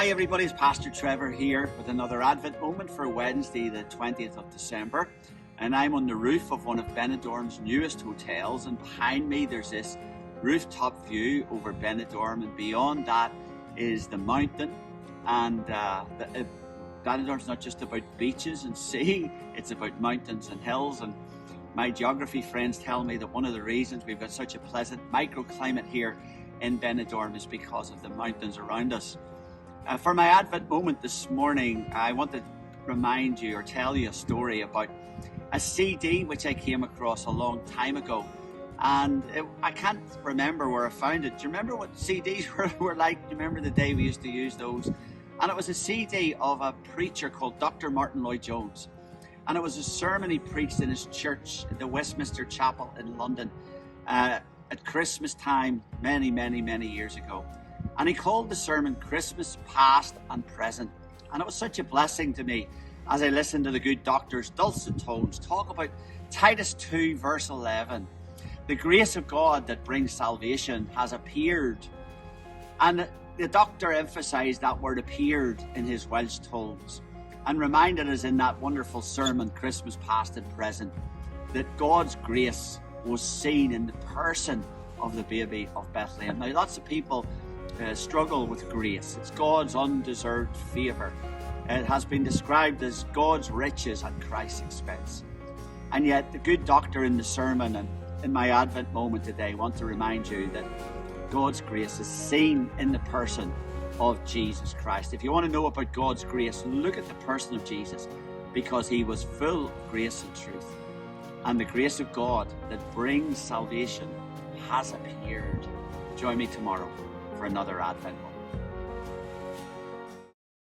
Hi everybody, it's Pastor Trevor here with another Advent moment for Wednesday the 20th of December, and I'm on the roof of one of Benidorm's newest hotels, and behind me there's this rooftop view over Benidorm, and beyond that is the mountain. And Benidorm's not just about beaches and sea, it's about mountains and hills. And my geography friends tell me that one of the reasons we've got such a pleasant microclimate here in Benidorm is because of the mountains around us. For my Advent moment this morning, I want to remind you or tell you a story about a CD which I came across a long time ago. And I can't remember where I found it. Do you remember what CDs were like? Do you remember the day we used to use those? And it was a CD of a preacher called Dr. Martin Lloyd-Jones. And it was a sermon he preached in his church, the Westminster Chapel in London, at Christmas time many years ago. And he called the sermon Christmas Past and Present. And it was such a blessing to me as I listened to the good doctor's dulcet tones talk about Titus 2 verse 11. The grace of God that brings salvation has appeared. And the doctor emphasized that word appeared in his Welsh tones and reminded us in that wonderful sermon, Christmas Past and Present, that God's grace was seen in the person of the baby of Bethlehem. Now, lots of people struggle with grace. It's God's undeserved favor. It has been described as God's riches at Christ's expense. And yet the good doctor in the sermon and in my Advent moment today want to remind you that God's grace is seen in the person of Jesus Christ. If you want to know about God's grace, look at the person of Jesus, because he was full of grace and truth. And the grace of God that brings salvation has appeared. Join me tomorrow for another Advent moment.